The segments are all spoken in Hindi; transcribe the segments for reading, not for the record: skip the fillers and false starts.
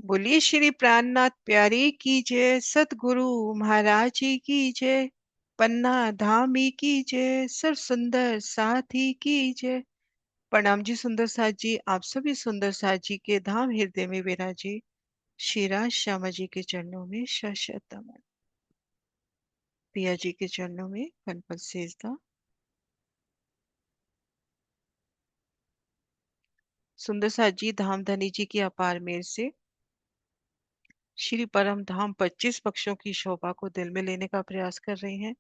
बोलिए श्री प्राणनाथ प्यारे की जय, सतगुरु महाराज जी की जय, पन्ना धामी की जय, सर सुंदर साथी की जय। प्रणाम जी सुंदर साथ जी, आप सभी सुंदर साथ जी के धाम हृदय में विराजे श्री राज श्यामा जी के चरणों में शत नमन। पिया जी के चरणों में कनपत सेजदा। सुंदर साथ जी धाम धनी जी की अपार मेहर से श्री परम धाम 25 पक्षों की शोभा को दिल में लेने का प्रयास कर रहे हैं,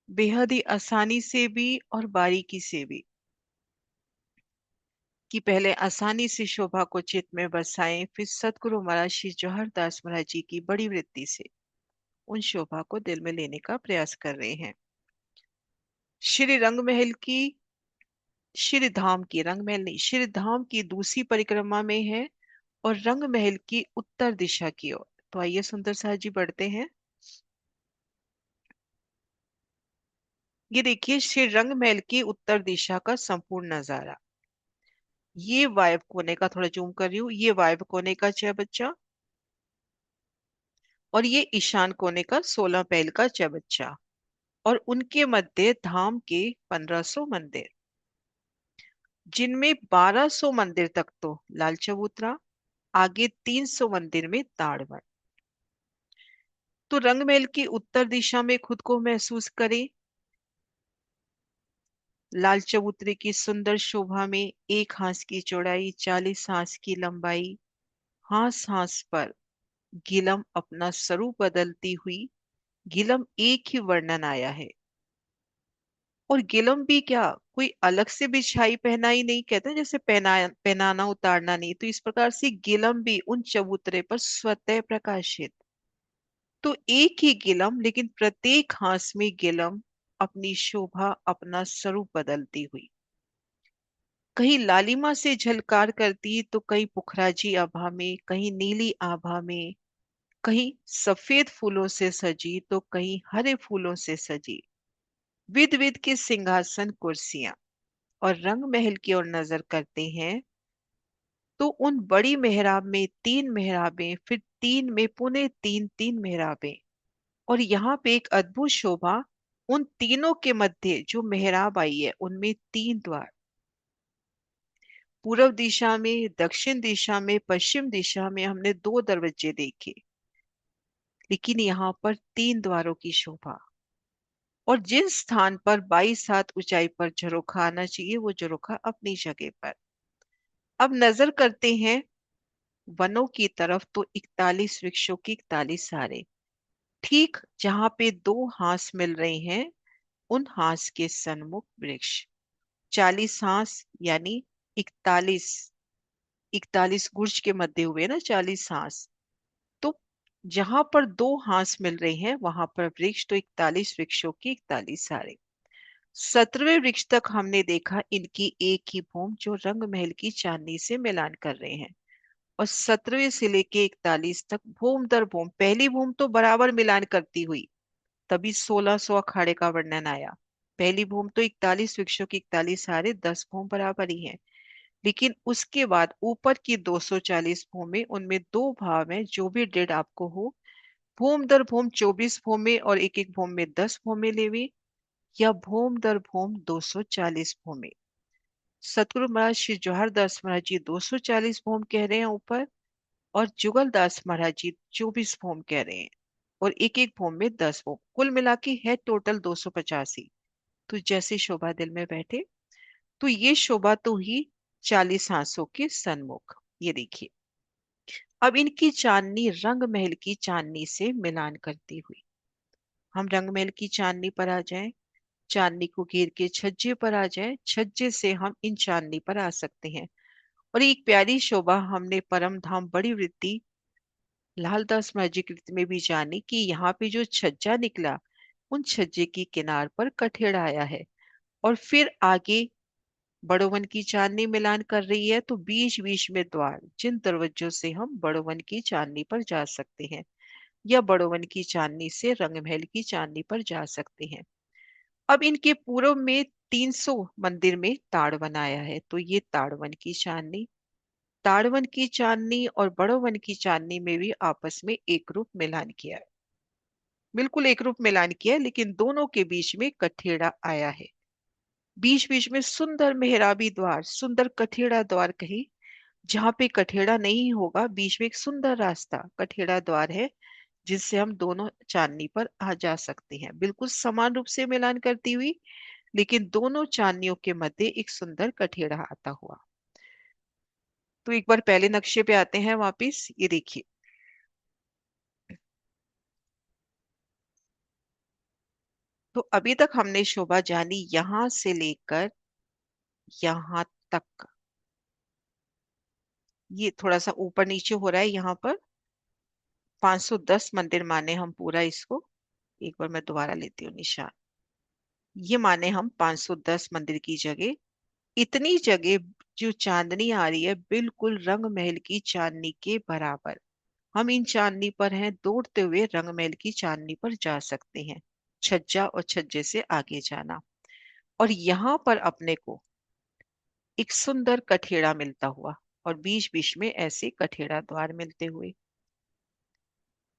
बेहद ही आसानी से भी और बारीकी से भी, कि पहले आसानी से शोभा को चित्त में बसाएं, फिर सतगुरु महाराज श्री जौहर दास महाराज जी की बड़ी वृत्ति से उन शोभा को दिल में लेने का प्रयास कर रहे हैं। श्री रंग महल की, श्री धाम की, रंग महल नहीं, श्री धाम की दूसरी परिक्रमा में है और रंग महल की उत्तर दिशा की ओर। तो आइए सुंदर साहब जी बढ़ते हैं। ये देखिए श्री रंग महल की उत्तर दिशा का संपूर्ण नजारा। ये वायव कोने का, थोड़ा जूम कर रही हूँ, ये वायव कोने का 6 बच्चा और ये ईशान कोने का 16 पहल का 6 बच्चा, और उनके मध्य धाम के 1500 मंदिर, जिनमें 1200 मंदिर तक तो लाल चबूतरा, आगे 300 मंदिर में ताड़वन। तो रंगमहल की उत्तर दिशा में खुद को महसूस करें। लाल चबूतरे की सुंदर शोभा में 1 हाथ की चौड़ाई, 40 हाथ की लंबाई, हाथ हाथ पर गिलम अपना स्वरूप बदलती हुई, गिलम एक ही वर्णन आया है। और गिलम भी क्या कोई अलग से बिछाई पहनाई नहीं, कहते हैं जैसे पहनाना उतारना नहीं, तो इस प्रकार से गिलम भी उन चबूतरे पर स्वतः प्रकाशित। तो एक ही गिलम, लेकिन प्रत्येक हाथ में गिलम अपनी शोभा, अपना स्वरूप बदलती हुई, कहीं लालिमा से झलकार करती तो कहीं पुखराजी आभा में, कहीं नीली आभा में, कहीं सफेद फूलों से सजी तो कहीं हरे फूलों से सजी, विध विध के सिंहासन कुर्सियां। और रंग महल की ओर नजर करते हैं तो उन बड़ी मेहराब में 3 मेहराबें, फिर 3 में पुनः 3 3 मेहराबें, और यहाँ पे एक अद्भुत शोभा, उन तीनों के मध्य जो मेहराब आई है उनमें 3 द्वार, पूर्व दिशा में, दक्षिण दिशा में, पश्चिम दिशा में हमने 2 दरवाजे देखे, लेकिन यहाँ पर 3 द्वारों की शोभा। और जिस स्थान पर 22 हाथ ऊंचाई पर झरोखा आना चाहिए वो झरोखा अपनी जगह पर। अब नजर करते हैं वनों की तरफ, तो 41 वृक्षों की 41 सारे, ठीक जहां पे 2 हाथ मिल रहे हैं उन हाथ के सन्मुख वृक्ष, 40 हाथ यानी 41, 41 गुर्ज के मध्य हुए ना 40 हाथ। तो जहां पर 2 हाथ मिल रहे हैं वहां पर वृक्ष, तो 41 वृक्षों की 41 सारे। 17वें वृक्ष तक हमने देखा इनकी एक ही भूम, जो रंग महल की चांदनी से मिलान कर रहे हैं। और 17वें से लेके 41 तक भूम दर भूम, पहली भूम तो बराबर मिलान करती हुई, तभी 1600 अखाड़े का वर्णन आया। पहली भूम तो 41 वृक्षों की 41 हारे, 10 भूम बराबर ही है। लेकिन उसके बाद ऊपर की 240 भूमि, उनमें 2 भाव हैं, जो भी डेढ़ आपको हो, भूम दर भूम 24 भूमि और एक एक भूम में 10 भूमि लेवी, या भूम दर भूम 240 भूमि। सतगुरु महाराज श्री जौहर दास महाराज जी 240 भूम कह रहे हैं ऊपर, और जुगल दास महाराज जी 24 भूम कह रहे हैं, और एक एक भूम में 10 भूम, कुल मिला के है टोटल 285। तो जैसे शोभा दिल में बैठे, तो ये शोभा तो ही 40 हाथों के सन्मुख। ये देखिए अब इनकी चांदनी रंग महल की चांदनी से मिलान करती हुई, हम रंग महल की चांदनी पर आ जाएं, चांदनी को घेर के छज्जे पर आ जाएं, छज्जे से हम इन चांदनी पर आ सकते हैं। और एक प्यारी शोभा हमने परम धाम बड़ी वृत्ति लालदास महाराज जी कृत में भी जानी, कि यहाँ पे जो छज्जा निकला उन छज्जे की किनार पर कठेड़ा आया है। और फिर आगे बड़ोवन की चांदनी मिलान कर रही है, तो बीच बीच में द्वार, जिन दरवाजों से हम बड़ोवन की चांदनी पर जा सकते हैं, या बड़ोवन की चांदनी से रंगमहल की चांदनी पर जा सकते हैं। अब इनके पूर्व में 300 मंदिर में ताड़ बनाया है, तो ये ताड़वन की चांदनी, ताड़वन की चांदनी और बड़ोवन की चांदनी में भी आपस में एक रूप मिलान किया है। बिल्कुल एक रूप मिलान किया है, लेकिन दोनों के बीच में कठेड़ा आया है। बीच बीच में सुंदर मेहराबी द्वार, सुंदर कठेड़ा द्वार कहीं, जहां पे कठेड़ा नहीं होगा, बीच में एक सुंदर रास्ता कठेड़ा द्वार है, जिससे हम दोनों चांदनी पर आ जा सकते हैं, बिल्कुल समान रूप से मिलान करती हुई, लेकिन दोनों चांदनियों के मध्य एक सुंदर कठेड़ा आता हुआ। तो एक बार पहले नक्शे पे आते हैं वापिस, ये देखिए। तो अभी तक हमने शोभा जानी यहां से लेकर यहां तक। ये थोड़ा सा ऊपर नीचे हो रहा है यहाँ पर। 510 मंदिर माने हम पूरा इसको। एक बार मैं दोबारा लेती हूँ निशान। ये माने हम 510 मंदिर की जगह, इतनी जगह जो चांदनी आ रही है बिल्कुल रंग महल की चांदनी के बराबर। हम इन चांदनी पर हैं, दौड़ते हुए रंग महल की चांदनी पर जा सकते हैं। छज्जा और छज्जे से आगे जाना। और यहाँ पर अपने को एक सुंदर कठेड़ा मिलता हुआ, और बीच बीच में ऐसे कठेड़ा द्वार मिलते हुए,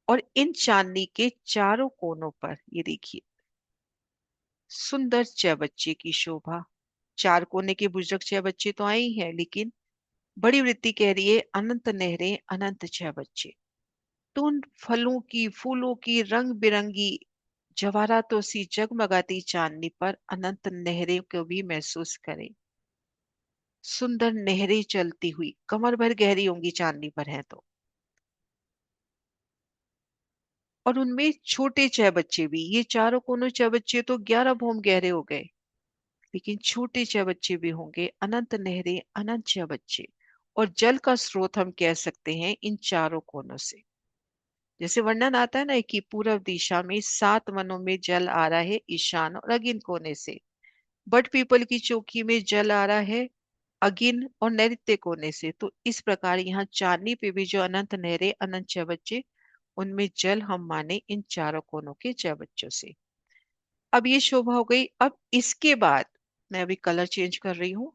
और इन चांदनी के चारों कोनों पर ये देखिए सुंदर चौबच्चे की शोभा। चार कोने के बुजुर्ग चौबच्चे तो आए ही हैं, लेकिन बड़ी वृत्ति कह रही है अनंत नहरें अनंत चौबच्चे। तो उन फलों की फूलों की रंग बिरंगी जवाहरातों सी जगमगाती चांदनी पर अनंत नहरें को भी महसूस करें। सुंदर नहरें चलती हुई कमर भर गहरी होंगी चांदनी पर है तो। और उनमें छोटे चौबच्चे भी, ये चारों कोनों चौबच्चे तो 11 भौम गहरे हो गए, लेकिन छोटे चौबच्चे भी होंगे, अनंत नहरें अनंत चौबच्चे। और जल का स्रोत हम कह सकते हैं इन चारों कोनों से। जैसे वर्णन आता है ना कि पूर्व दिशा में 7 वनों में जल आ रहा है ईशान और अगिन कोने से। बट पीपल की चौकी में जल आ रहा है अगिन और नैऋत्य कोने से। तो इस प्रकार यहाँ चांदनी पे भी जो अनंत नहरें अनंत चौबच्चे, उनमें जल हम माने इन चारों कोनों के चौबच्चों से। अब ये शोभा हो गई। अब इसके बाद मैं अभी कलर चेंज कर रही हूँ।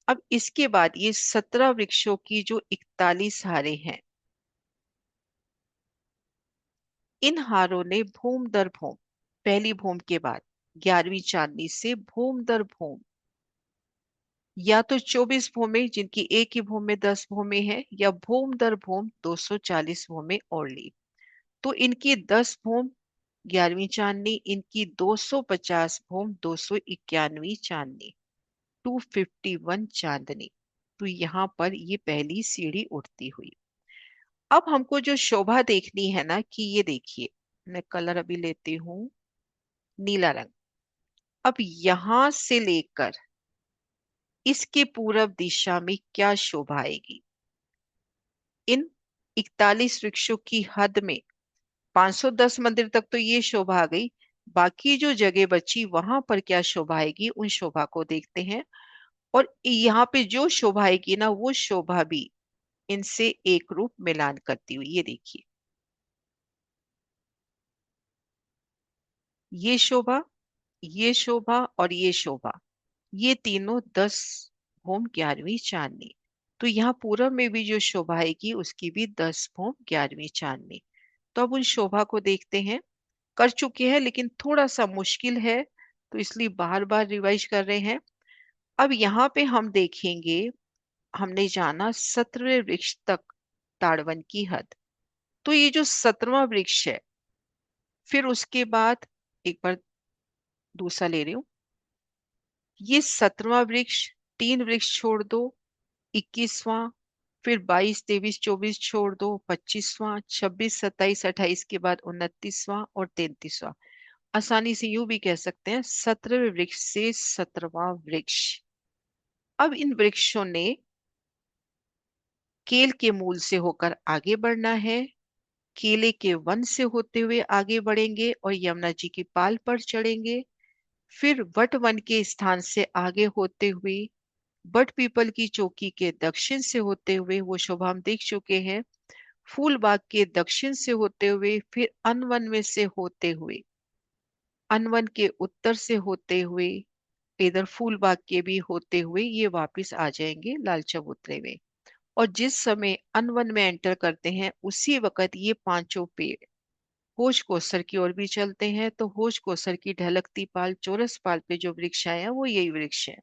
अब इसके बाद ये 17 वृक्षों की जो 41 हारे हैं, इन हारों ने भूम दर भूम, पहली भूम के बाद 11वीं चांदनी से भूम दर भूम, या तो 24 भूमें जिनकी एक ही भूम में 10 भूमें हैं, या भूम दर भूम 240 भूमें और ली। तो इनकी 10 भूम 11वीं चांदनी, इनकी 250 भूम 291वीं चांदनी, 251 चांदनी। तो यहाँ पर ये पहली सीढ़ी उठती हुई। अब हमको जो शोभा देखनी है ना, कि ये देखिए, मैं कलर अभी लेती हूँ नीला रंग। अब यहां से लेकर इसके पूरब दिशा में क्या शोभा आएगी। इन 41 वृक्षों की हद में 510 मंदिर तक तो ये शोभा आ गई। बाकी जो जगह बची वहां पर क्या शोभा आएगी, उन शोभा को देखते हैं। और यहाँ पे जो शोभा आएगी ना, वो शोभा भी इनसे एक रूप मिलान करती हुई, ये देखिए ये शोभा, ये शोभा और ये शोभा, ये तीनों 10 भूम 11वीं चांदनी। तो यहाँ पूरब में भी जो शोभा आएगी उसकी भी 10 भूम 11वीं चांदनी। तो अब उन शोभा को देखते हैं। कर चुके हैं लेकिन थोड़ा सा मुश्किल है, तो इसलिए बार बार रिवाइज कर रहे हैं। अब यहाँ पे हम देखेंगे, हमने जाना 17वें वृक्ष तक ताड़वन की हद। तो ये जो 17वां वृक्ष है, फिर उसके बाद एक बार दूसरा ले रही हूँ, ये 17वां वृक्ष, 3 वृक्ष छोड़ दो 21वां, फिर 22 23 24 छोड़ दो 25वां, 26 27 28 के बाद 29वां और 33वां। आसानी से यूं भी कह सकते हैं 17वें वृक्ष से 17वां वृक्ष। अब इन वृक्षों ने केल के मूल से होकर आगे बढ़ना है, केले के वन से होते हुए आगे बढ़ेंगे और यमुना जी की पाल पर चढ़ेंगे। फिर वट वन के स्थान से आगे होते हुए बट पीपल की चौकी के दक्षिण से होते हुए, वो शोभा हम देख चुके हैं, फूल बाग के दक्षिण से होते हुए, फिर अनवन में से होते हुए, अनवन के उत्तर से होते हुए, इधर फूल बाग के भी होते हुए ये वापस आ जाएंगे लाल चबूतरे में। और जिस समय अनवन में एंटर करते हैं उसी वक्त ये पांचों पेड़ होश कोसर की ओर भी चलते हैं। तो होश कोसर की ढलकती पाल चौरस पाल पे जो वृक्ष आए हैं वो यही वृक्ष है।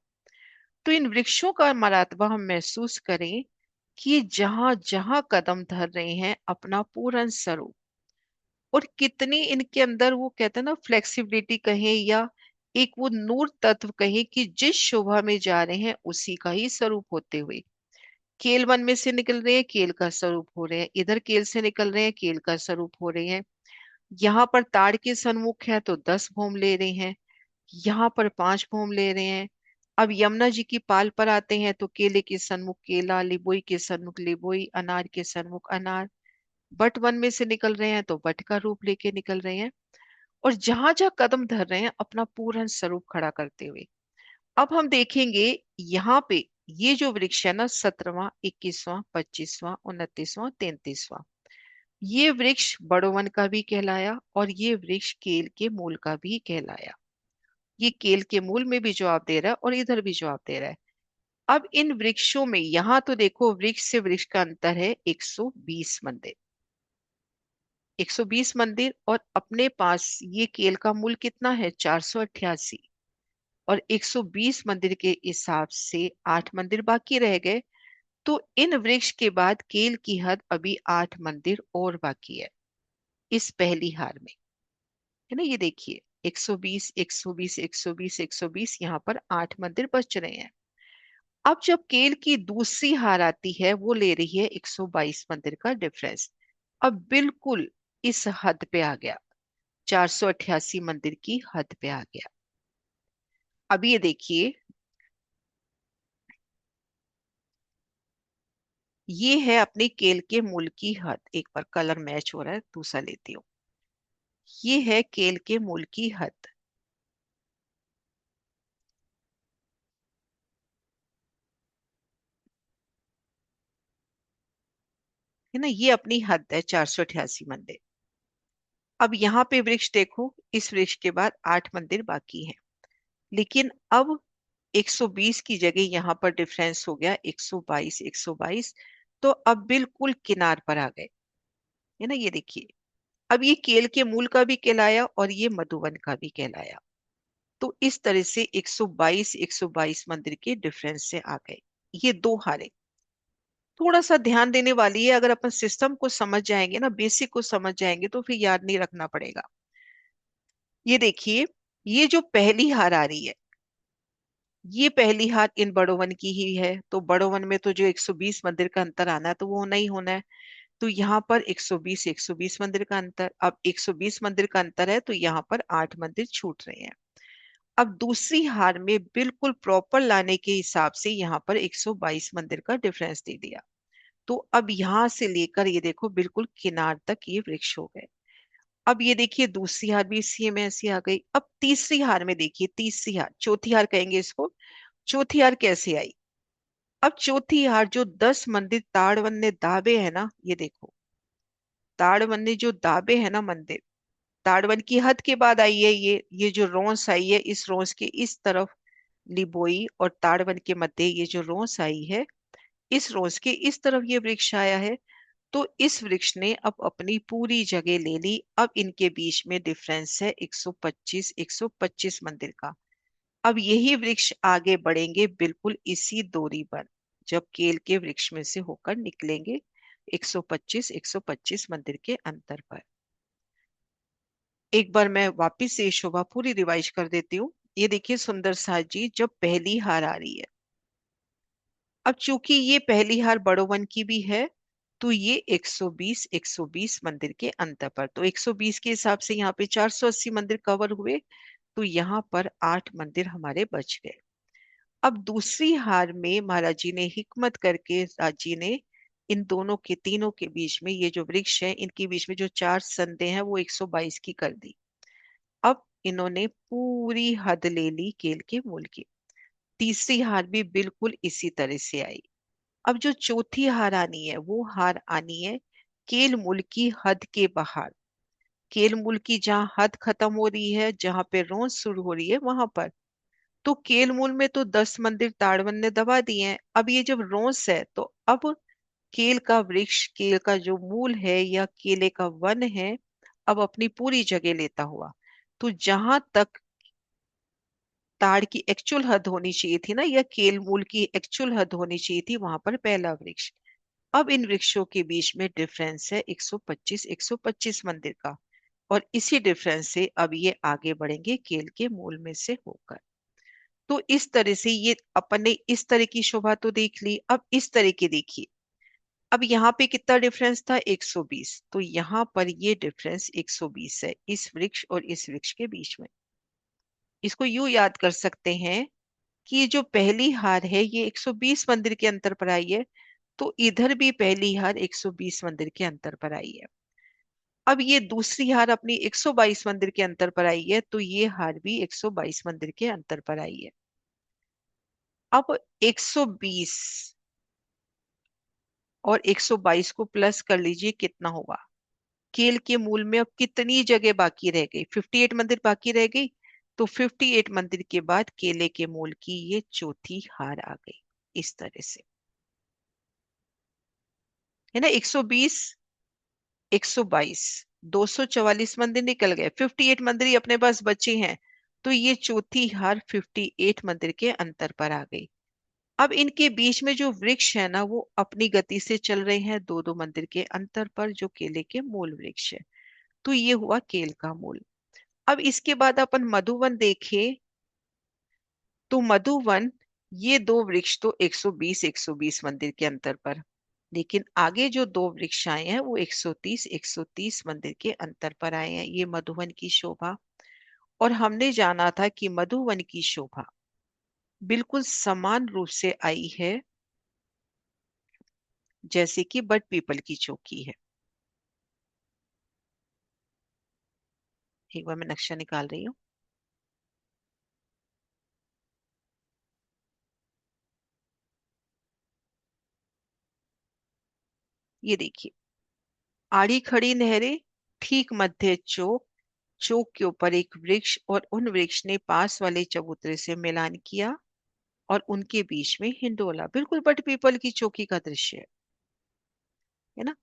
तो इन वृक्षों का मरातबा हम महसूस करें कि ये जहां जहां कदम धर रहे हैं अपना पूर्ण स्वरूप, और कितनी इनके अंदर वो कहते हैं ना फ्लेक्सिबिलिटी कहें या एक वो नूर तत्व कहें कि जिस शोभा में जा रहे हैं उसी का ही स्वरूप होते हुए केल वन में से निकल रहे हैं केल का स्वरूप हो रहे हैं, इधर केल से निकल रहे हैं केल का स्वरूप हो रहे हैं। यहाँ पर ताड़ के सन्मुख है तो 10 भौम ले रहे हैं, यहाँ पर 5 भौम ले रहे हैं। अब यमुना जी की पाल पर आते हैं तो केले के सन्मुख केला, लिबोई के सन्मुख लिबोई, अनार के सन्मुख अनार। बट वन में से निकल रहे हैं तो बट का रूप लेके निकल रहे हैं, और जहां जहां कदम धर रहे हैं अपना पूर्ण स्वरूप खड़ा करते हुए। अब हम देखेंगे यहाँ पे ये जो वृक्ष है ना 17वां, 21वां, 25वां, 29वां, 33वां, ये वृक्ष बड़ोवन का भी कहलाया और ये वृक्ष केल के मूल का भी कहलाया। ये केल के मूल में भी जवाब दे रहा है और इधर भी जवाब दे रहा है। अब इन वृक्षों में यहाँ तो देखो वृक्ष से वृक्ष का अंतर है 120 मंदिर, 120 मंदिर, और अपने पास ये केल का मूल कितना है 488, और 120 मंदिर के हिसाब से 8 मंदिर बाकी रह गए। तो इन वृक्ष के बाद केल की हद अभी 8 मंदिर और बाकी है इस पहली हार में, है ना। ये देखिए 120 120 120 120, यहाँ पर 8 मंदिर बच रहे हैं। अब जब केल की दूसरी हार आती है वो ले रही है 122 मंदिर का डिफरेंस। अब बिल्कुल इस हद पे आ गया, 488 मंदिर की हद पे आ गया। अब ये देखिए ये है अपनी केल के मूल की हद। एक बार कलर मैच हो रहा है दूसरा लेती हूँ। ये है केल के मूल की हद, है ना। ये अपनी हद है 488 मंदिर। अब यहाँ पे वृक्ष देखो, इस वृक्ष के बाद 8 मंदिर बाकी हैं, लेकिन अब 120 की जगह यहाँ पर डिफरेंस हो गया 122 122। तो अब बिल्कुल किनार पर आ गए, है ना। ये देखिए अब ये केल के मूल का भी कहलाया और ये मधुवन का भी कहलाया। तो इस तरह से 122 122 मंदिर के डिफरेंस से आ गए ये दो हारे। थोड़ा सा ध्यान देने वाली है, अगर अपन सिस्टम को समझ जाएंगे ना, बेसिक को समझ जाएंगे तो फिर याद नहीं रखना पड़ेगा। ये देखिए ये जो पहली हार आ रही है ये पहली हार इन बड़ों वन की ही है। तो बड़ों वन में तो जो 120 मंदिर का अंतर आना है तो वो होना ही होना है। तो यहाँ पर 120 120 मंदिर का अंतर, अब 120 मंदिर का अंतर है तो यहाँ पर 8 मंदिर छूट रहे हैं। अब दूसरी हार में बिल्कुल प्रॉपर लाने के हिसाब से यहाँ पर 122 मंदिर का डिफरेंस दे दिया। तो अब यहां से लेकर ये देखो बिल्कुल किनार तक ये वृक्ष हो गए। अब ये देखिए दूसरी हार भी इसी में ऐसी आ गई। अब तीसरी हार में देखिए, तीसरी हार चौथी हार कहेंगे इसको। चौथी हार कैसे आई? अब चौथी हार जो 10 मंदिर ताड़वन ने दाबे है ना, ये देखो ताड़वन ने जो दाबे है ना मंदिर, ताड़वन की हद के बाद आई है ये जो रोंस आई है इस रोंस के इस तरफ लिबोई और ताड़वन के मध्य ये जो रोंस आई है इस रोंस के इस तरफ ये वृक्ष आया है। तो इस वृक्ष ने अब अपनी पूरी जगह ले ली। अब इनके बीच में डिफरेंस है 125 मंदिर का। अब यही वृक्ष आगे बढ़ेंगे बिल्कुल इसी दूरी पर, जब केल के वृक्ष में से होकर निकलेंगे 125 मंदिर के अंतर पर। एक बार मैं वापिस से ये शोभा पूरी रिवाइज कर देती हूँ। ये देखिए सुंदर साज जी जब पहली हार आ रही है, अब चूंकि ये पहली हार बड़ोवन की भी है तो ये 120 मंदिर के अंतर पर, तो 120 के हिसाब से यहाँ पे 480 मंदिर कवर हुए। तो यहाँ पर 8 मंदिर हमारे बच गए। अब दूसरी हार में महाराज जी ने हिकमत करके राज जी ने इन दोनों के तीनों के बीच में ये जो वृक्ष है इनके बीच में जो 4 संधे हैं वो 122 की कर दी। अब इन्होंने पूरी हद ले ली केल के मूल की। तीसरी हार भी बिल्कुल इसी तरह से आई। अब जो चौथी हार आनी है वो हार आनी है केल मूल की हद के बाहर। केल मूल की जहाँ हद खत्म हो रही है, जहां पे रोज शुरू हो रही है वहां पर। तो केल मूल में तो 10 मंदिर ताड़वन ने दबा दिए हैं। अब ये जब रोंस है तो अब केल का वृक्ष, केल का जो मूल है या केले का वन है, अब अपनी पूरी जगह लेता हुआ, तो जहां तक ताड़ की एक्चुअल हद होनी चाहिए थी ना, या केल मूल की एक्चुअल हद होनी चाहिए थी, वहां पर पहला वृक्ष। अब इन वृक्षों के बीच में डिफरेंस है 125 मंदिर का, और इसी डिफरेंस से अब ये आगे बढ़ेंगे केल के मूल में से होकर। तो इस तरह से ये अपने इस तरह की शोभा तो देख ली, अब इस तरह की देखिए। अब यहाँ पे कितना डिफरेंस था? 120। तो यहाँ पर ये डिफरेंस 120 है इस वृक्ष और इस वृक्ष के बीच में। इसको यूं याद कर सकते हैं कि ये जो पहली हार है ये 120 मंदिर के अंतर पर आई है, तो इधर भी पहली हार 120 मंदिर के अंतर पर आई है। अब ये दूसरी हार अपनी 122 मंदिर के अंतर पर आई है, तो ये हार भी 122 मंदिर के अंतर पर आई है। अब 120 और 122 को प्लस कर लीजिए, कितना होगा? केल के मूल में अब कितनी जगह बाकी रह गई? 58 मंदिर बाकी रह गई। तो 58 मंदिर के बाद केले के मूल की ये चौथी हार आ गई, इस तरह से। है ना? 120, 122, 244 मंदिर निकल गए, 58 मंदिर ही अपने पास बचे हैं। तो ये चौथी हार 58 मंदिर के अंतर पर आ गई। अब इनके बीच में जो वृक्ष है ना, वो अपनी गति से चल रहे हैं दो दो मंदिर के अंतर पर, जो केले के मूल वृक्ष है। तो ये हुआ केल का मूल। अब इसके बाद अपन मधुवन देखें, तो मधुवन, ये दो वृक्ष तो 120 120 मंदिर के अंतर पर, लेकिन आगे जो दो वृक्ष आए हैं वो 130 130 मंदिर के अंतर पर आए हैं। ये मधुवन की शोभा। और हमने जाना था कि मधुवन की शोभा बिल्कुल समान रूप से आई है जैसे कि बट पीपल की चौकी है। एक बार मैं नक्शा निकाल रही हूँ। ये देखिए, आड़ी खड़ी नहरें, ठीक मध्य चौक, चौक के ऊपर एक वृक्ष, और उन वृक्ष ने पास वाले चबूतरे से मिलान किया, और उनके बीच में हिंडोला, बिल्कुल बट पीपल की चौकी का दृश्य है ना?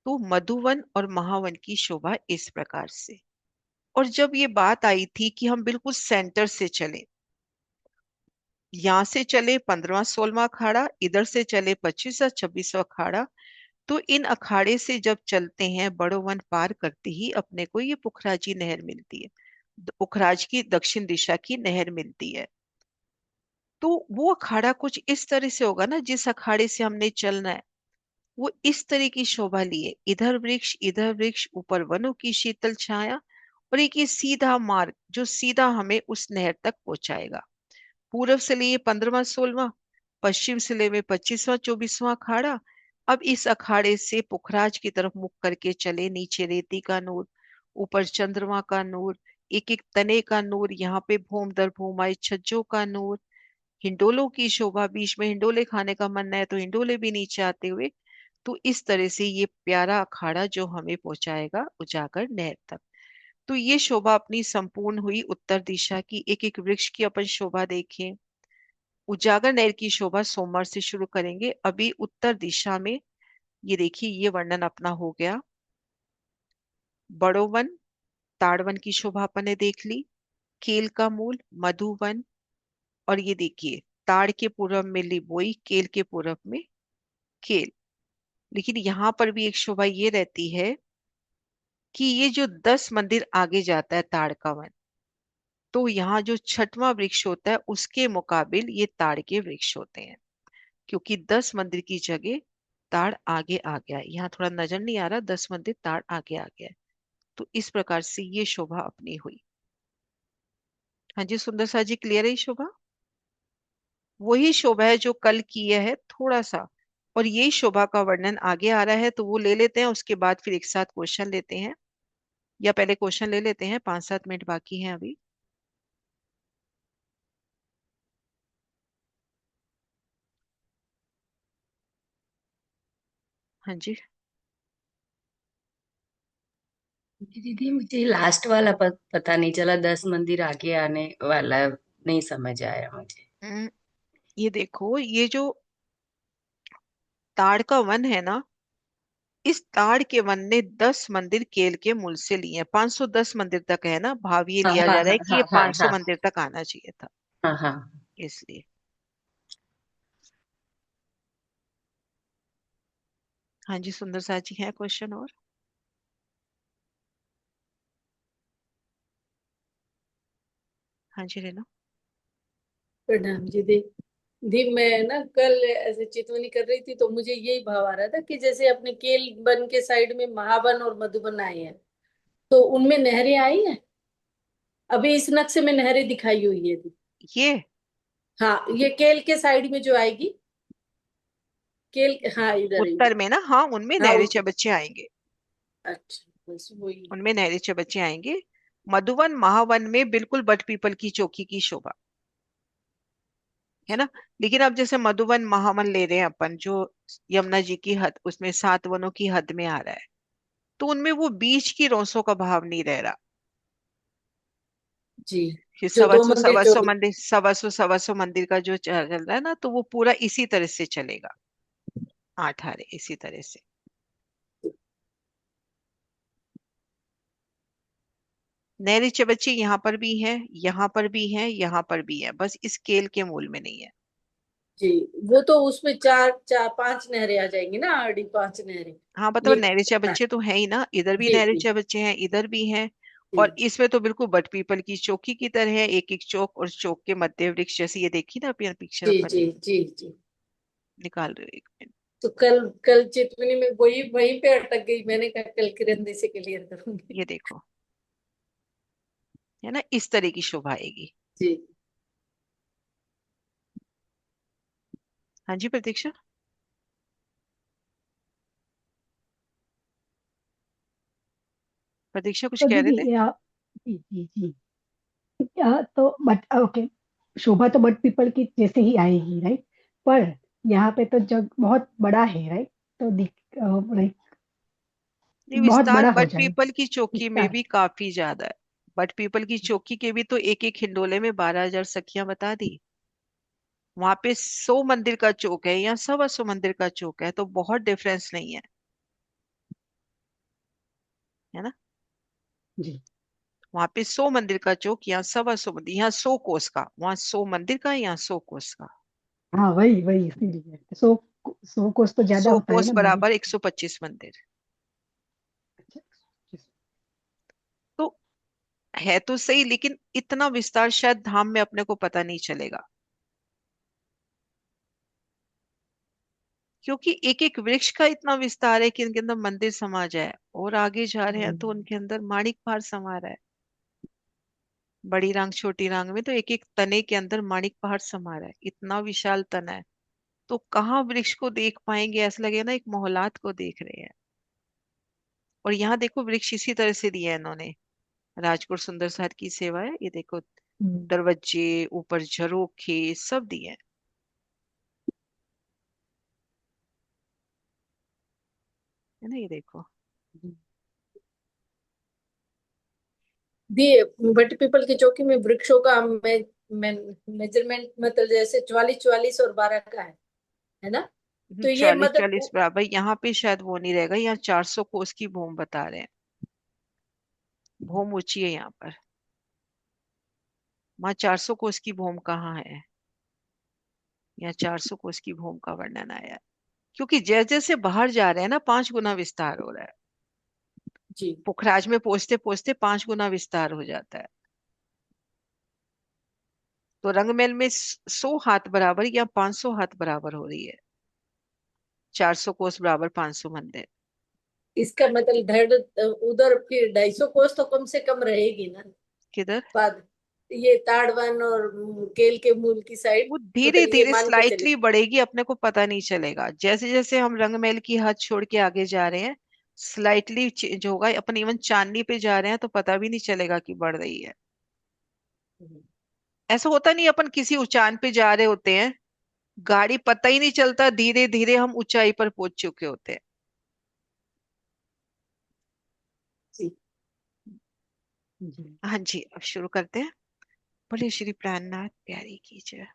तो मधुवन और महावन की शोभा इस प्रकार से। और जब ये बात आई थी कि हम बिल्कुल सेंटर से चले, यहां से चले 15वां 16वां अखाड़ा, इधर से चले 25वां 26वां अखाड़ा, तो इन अखाड़े से जब चलते हैं बड़ो वन पार करते ही अपने को ये पुखराजी नहर मिलती है, पुखराज की दक्षिण दिशा की नहर मिलती है। तो वो अखाड़ा कुछ इस तरह से होगा ना, जिस अखाड़े से हमने चलना है, वो इस तरह की शोभा लिए, इधर वृक्ष, ऊपर वनों की शीतल छाया, और एक ये सीधा मार्ग जो सीधा हमें उस नहर तक पहुंचाएगा। पूरब से लिए 15वां 16वां, पश्चिम से लिए 25वां 24वां अखाड़ा। अब इस अखाड़े से पुखराज की तरफ मुख करके चले, नीचे रेती का नूर, ऊपर चंद्रमा का नूर, एक एक तने का नूर, यहाँ पे भूम दर भूम आए छज्जों का नूर, हिंडोलों की शोभा, बीच में हिंडोले खाने का मन है तो हिंडोले भी नीचे आते हुए। तो इस तरह से ये प्यारा अखाड़ा जो हमें पहुंचाएगा उजागर नहर तक। तो ये शोभा अपनी संपूर्ण हुई उत्तर दिशा की। एक एक वृक्ष की अपन शोभा देखें। उजागर नहर की शोभा सोमवार से शुरू करेंगे। अभी उत्तर दिशा में ये देखिए, ये वर्णन अपना हो गया। बड़ोवन, ताड़वन की शोभा अपन ने देख ली, केल का मूल मधुवन, और ये देखिए ताड़ के पूर्व में लिबोई, केल के पूर्व में केल। लेकिन यहाँ पर भी एक शोभा ये रहती है कि ये जो 10 मंदिर आगे जाता है ताड़ का वन, तो यहाँ जो छठवां वृक्ष होता है उसके मुकाबिल ये ताड़ के वृक्ष होते हैं, क्योंकि 10 मंदिर की जगह ताड़ आगे आ गया है। यहाँ थोड़ा नजर नहीं आ रहा, 10 मंदिर ताड़ आगे आ गया है। तो इस प्रकार से ये शोभा अपनी हुई। हाँ जी सुंदर सा जी, क्लियर है ये शोभा? वही शोभा है जो कल किया है थोड़ा सा, और यही शोभा का वर्णन आगे आ रहा है, तो वो ले लेते हैं, उसके बाद फिर एक साथ क्वेश्चन लेते हैं। या पहले क्वेश्चन ले लेते हैं, 5-7 मिनट बाकी हैं अभी। हाँ जी। दीदी मुझे लास्ट वाला पता नहीं चला, 10 मंदिर आगे आने वाला नहीं समझ आया मुझे। ये देखो, ये जो ताड़ का वन है ना, इस ताड़ के वन ने 10 मंदिर केल के मूल से लिए हैं। 510 मंदिर तक है ना, भाव ये हाँ लिया हाँ जा रहा है हाँ कि ये हाँ हाँ 500 हाँ मंदिर तक आना चाहिए था, हाँ हाँ। इसलिए। हाँ जी, सुंदर सा जी है क्वेश्चन और। हाँ जी रेनो। प्रणाम जी। दी दी, मैं ना कल ऐसे चितवनी कर रही थी तो मुझे यही भाव आ रहा था कि जैसे अपने केल वन के साइड में महावन और मधुबन आए हैं, तो उनमें नहरें आई हैं। अभी इस नक्शे में नहरें दिखाई हुई है दी। ये हाँ, ये केल के साइड में जो आएगी, केल, हाँ इधर उत्तर इधर। में ना, हाँ उनमें हाँ नहरी उधर। चबच्चे आएंगे। अच्छा, बस वही। उनमें नहरी चबच्चे आएंगे। मधुवन महावन में बिल्कुल बट पीपल की चौकी की शोभा, है ना। लेकिन अब जैसे मधुवन महावन ले रहे हैं अपन, जो यमुना जी की हद, उसमें 7 वनों की हद में आ रहा है, तो उनमें वो बीच की रोसों का भाव नहीं रह रहा जी, कि जो दो सवासो मंदिर जो। सवासो मंदिर, सवासो सवासो मंदिर का जो चल रहा है ना, तो वो पूरा इसी तरह से चलेगा, 8 हारे इसी तरह से। नहरी चबच्ची यहाँ पर भी है, यहाँ पर भी है, यहाँ पर भी है, बस इस स्केल के मूल में नहीं है। जी, वो तो उसमें चार चार पांच नहरें आ जाएंगी ना, आरडी 5 नहरें। हाँ मतलब ये। नहरीचे हाँ, बच्चे तो है ही ना, इधर भी जी जी नहरीचे बच्चे हैं, इधर भी हैं। जी और इसमें तो बिल्कुल बट पीपल की चौकी की तरह है, एक एक चौक, और चौक के मध्य वृक्ष जैसे ये देखी ना अपनी पिक्चर जी अपन जी ने, जी जी। निकाल रहे हो 1 मिनट। तो कल कल चितवनी में वही वहीं पे अटक गई। मैंने कहा कल किरण दी से क्लियर करूंगी। ये देखो, है ना, इस तरह की शोभा आएगी। जी। हाँ जी प्रतीक्षा। प्रतीक्षा कुछ तो कह रहे दीदी थे। जी जी जी, तो बट ओके, शोभा तो बट पीपल की जैसे ही आएगी, राइट। पर यहाँ पे तो जग बहुत बड़ा है, राइट। तो लाइक नहीं, बहुत विस्तार बड़ा हो बट जाए पीपल की चौकी में विस्तार। भी काफी ज्यादा है। बट पीपल की चौकी के भी तो एक एक हिंडोले में 12,000 सखियां बता दी। वहां पे 100 मंदिर का चौक है, यहाँ 125 मंदिर का चौक है, तो बहुत डिफरेंस नहीं है, है ना। जी वहां पे 100 मंदिर का चौक, यहाँ 125 मंदिर, यहाँ 100 कोस का, वहां 100 मंदिर का, यहाँ 100 कोस का। हाँ, वही वही इसीलिए सौ कोस तो ज्यादा सौ होता है कोस ना मंदिर। बराबर 125 मंदिर। अच्छा, तो है तो सही, लेकिन इतना विस्तार शायद धाम में अपने को पता नहीं चलेगा, क्योंकि एक एक वृक्ष का इतना विस्तार है कि इनके अंदर मंदिर समा जाए। और आगे जा रहे हैं तो उनके अंदर माणिक पार समा रहा है। बड़ी रांग छोटी रांग में तो एक एक तने के अंदर माणिक पहाड़ समा रहा है, इतना विशाल तना है। तो कहाँ वृक्ष को देख पाएंगे, ऐसा लगेगा ना एक मोहलात को देख रहे हैं। और यहाँ देखो वृक्ष इसी तरह से दिया है इन्होंने। राजकोट सुंदर सार की सेवा है, ये देखो, दरवाजे, ऊपर झरोखे सब दिए हैं, है ना, ये देखो। दिए बट पीपल की चौकी में वृक्षों का मेजरमेंट मतलब जैसे 44 और 12 का है ना। तो ये 40 40 मतलब। बराबर, यहाँ पे शायद वो नहीं रहेगा, यहाँ 400 कोस की भूमि बता रहे हैं। भूमि ऊंची है यहाँ पर, वहाँ 400 कोस की भूमि कहाँ है। यहाँ 400 कोस की भूमि का वर्णन आया है, क्योंकि जैसे जैसे बाहर जा रहे हैं ना, 5 गुना विस्तार हो रहा है। जी पुखराज में पहुंचते पहुंचते 5 गुना विस्तार हो जाता है। तो रंगमहल में 100 हाथ बराबर या 500 हाथ बराबर हो रही है। 400 कोस बराबर 500 मंदिर। इसका मतलब धड़ उधर फिर 250 कोस तो कम से कम रहेगी ना। किधर? बाद ये ताड़वन और केल के मूल की साइड। वो धीरे मतलब ये धीरे मान के चले। स्लाइटली बढ़ेगी, अपने को पता नहीं चलेगा। जैसे जैसे हम रंगमहल की हद छोड़ के आगे जा रहे हैं, स्लाइटली चेंज होगा। अपन इवन चांदनी पे जा रहे हैं तो पता भी नहीं चलेगा कि बढ़ रही है। ऐसा होता नहीं, अपन किसी ऊंचाई पे जा रहे होते हैं, गाड़ी पता ही नहीं चलता, धीरे धीरे हम ऊंचाई पर पहुंच चुके होते हैं। जी जी। हाँ जी, अब शुरू करते हैं। बोले श्री प्राणनाथ प्यारी की जय।